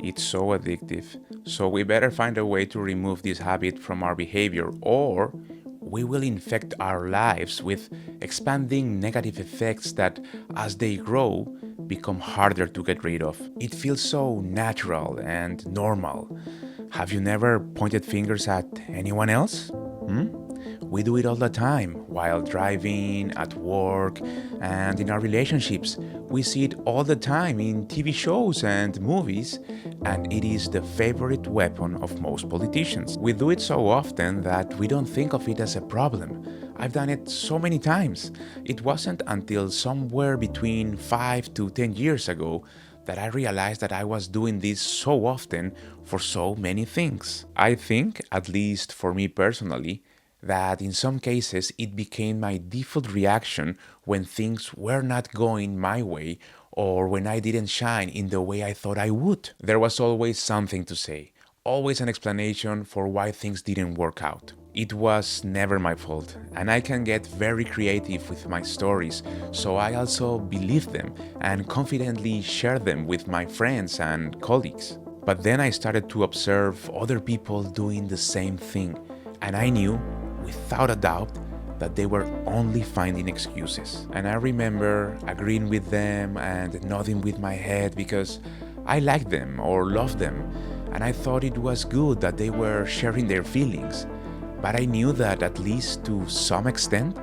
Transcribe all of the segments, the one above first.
It's so addictive. So we better find a way to remove this habit from our behavior, or we will infect our lives with expanding negative effects that, as they grow, become harder to get rid of. It feels so natural and normal. Have you never pointed fingers at anyone else? Hmm? We do it all the time while driving, at work, and in our relationships. We see it all the time in TV shows and movies, and it is the favorite weapon of most politicians. We do it so often that we don't think of it as a problem. I've done it so many times. It wasn't until somewhere between 5 to 10 years ago that I realized that I was doing this so often for so many things. I think, at least for me personally, that in some cases it became my default reaction when things were not going my way or when I didn't shine in the way I thought I would. There was always something to say, always an explanation for why things didn't work out. It was never my fault, and I can get very creative with my stories, so I also believe them and confidently share them with my friends and colleagues. But then I started to observe other people doing the same thing, and I knew, without a doubt, that they were only finding excuses. And I remember agreeing with them and nodding with my head because I liked them or loved them, and I thought it was good that they were sharing their feelings. But I knew that, at least to some extent,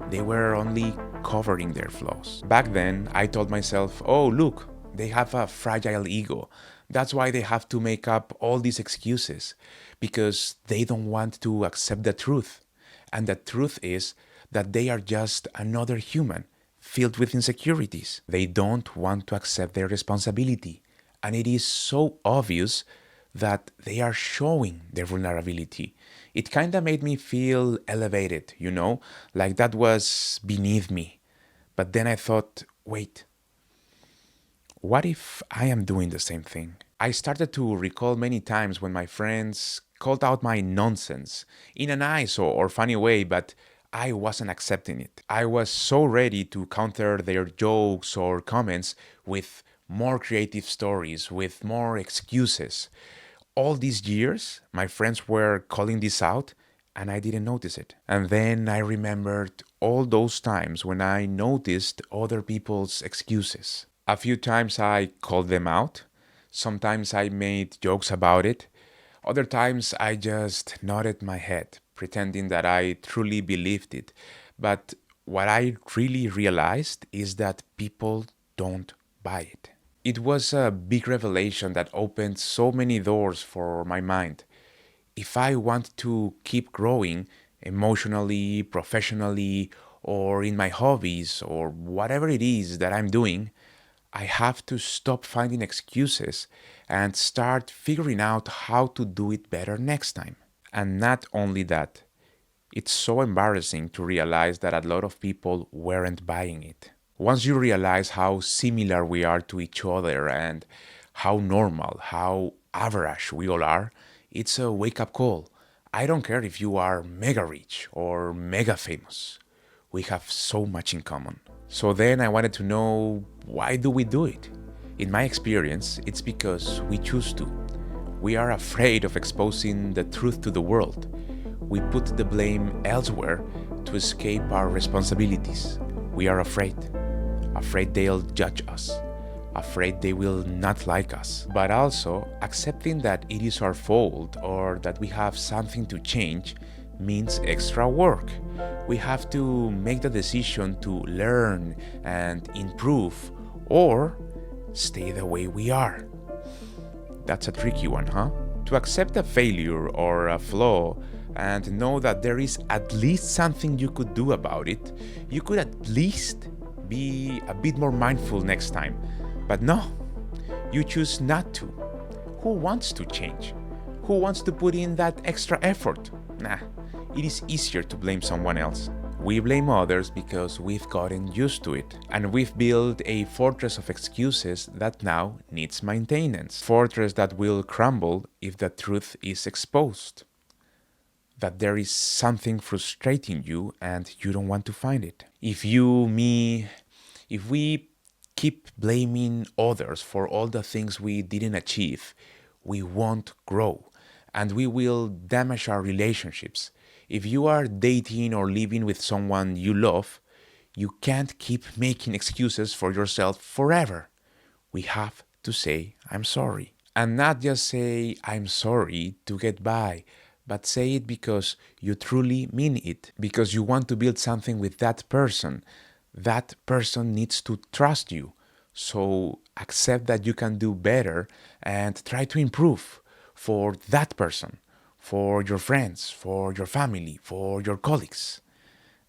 they were only covering their flaws. Back then, I told myself, oh, look, they have a fragile ego. That's why they have to make up all these excuses, because they don't want to accept the truth. And the truth is that they are just another human, filled with insecurities. They don't want to accept their responsibility. And it is so obvious that they are showing their vulnerability. It kind of made me feel elevated, like that was beneath me. But then I thought, wait, what if I am doing the same thing? I started to recall many times when my friends called out my nonsense in a nice or funny way, but I wasn't accepting it. I was so ready to counter their jokes or comments with more creative stories, with more excuses. All these years, my friends were calling this out, and I didn't notice it. And then I remembered all those times when I noticed other people's excuses. A few times I called them out. Sometimes I made jokes about it. Other times I just nodded my head, pretending that I truly believed it. But what I really realized is that people don't buy it. It was a big revelation that opened so many doors for my mind. If I want to keep growing emotionally, professionally, or in my hobbies, or whatever it is that I'm doing, I have to stop finding excuses and start figuring out how to do it better next time. And not only that, it's so embarrassing to realize that a lot of people weren't buying it. Once you realize how similar we are to each other and how normal, how average we all are, it's a wake up call. I don't care if you are mega rich or mega famous. We have so much in common. So then I wanted to know, why do we do it? In my experience, it's because we choose to. We are afraid of exposing the truth to the world. We put the blame elsewhere to escape our responsibilities. We are afraid. Afraid they'll judge us. Afraid they will not like us. But also, accepting that it is our fault or that we have something to change means extra work. We have to make the decision to learn and improve, or stay the way we are. That's a tricky one, huh? To accept a failure or a flaw and know that there is at least something you could do about it, you could at least be a bit more mindful next time. But no, you choose not to. Who wants to change? Who wants to put in that extra effort? Nah, it is easier to blame someone else. We blame others because we've gotten used to it, and we've built a fortress of excuses that now needs maintenance. Fortress that will crumble if the truth is exposed. That there is something frustrating you and you don't want to find it. If we keep blaming others for all the things we didn't achieve, we won't grow and we will damage our relationships. If you are dating or living with someone you love, you can't keep making excuses for yourself forever. We have to say, I'm sorry. And not just say, I'm sorry to get by, but say it because you truly mean it, because you want to build something with that person. That person needs to trust you. So accept that you can do better and try to improve for that person, for your friends, for your family, for your colleagues,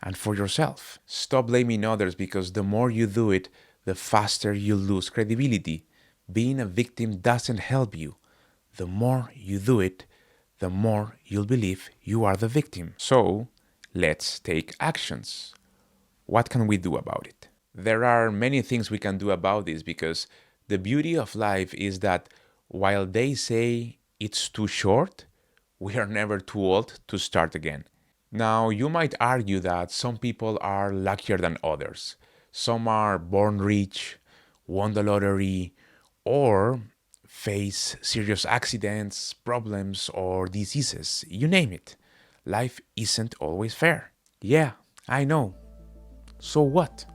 and for yourself. Stop blaming others because the more you do it, the faster you lose credibility. Being a victim doesn't help you. The more you do it, the more you'll believe you are the victim. So, let's take actions. What can we do about it? There are many things we can do about this because the beauty of life is that while they say it's too short, we are never too old to start again. Now, you might argue that some people are luckier than others. Some are born rich, won the lottery, or face serious accidents, problems, or diseases. You name it. Life isn't always fair. Yeah, I know. So what?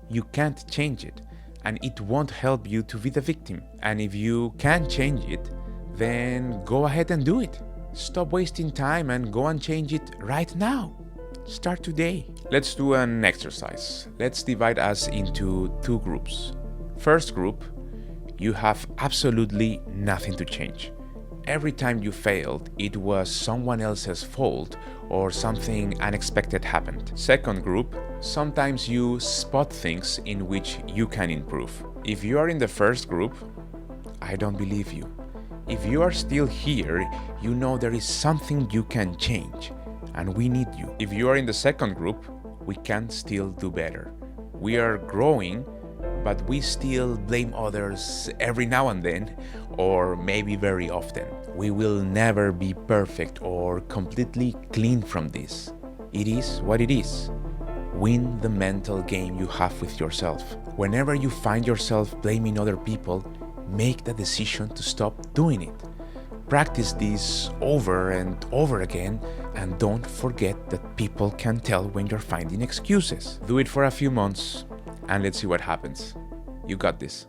You can't change it, and it won't help you to be the victim. And if you can change it, then go ahead and do it. Stop wasting time and go and change it right now. Start today. Let's do an exercise. Let's divide us into two groups. First group, you have absolutely nothing to change. Every time you failed, it was someone else's fault or something unexpected happened. Second group, sometimes you spot things in which you can improve. If you are in the first group, I don't believe you. If you are still here, you know there is something you can change, and we need you. If you are in the second group, we can still do better. We are growing, but we still blame others every now and then, or maybe very often. We will never be perfect or completely clean from this. It is what it is. Win the mental game you have with yourself. Whenever you find yourself blaming other people, make the decision to stop doing it. Practice this over and over again, and don't forget that people can tell when you're finding excuses. Do it for a few months, and let's see what happens. You got this.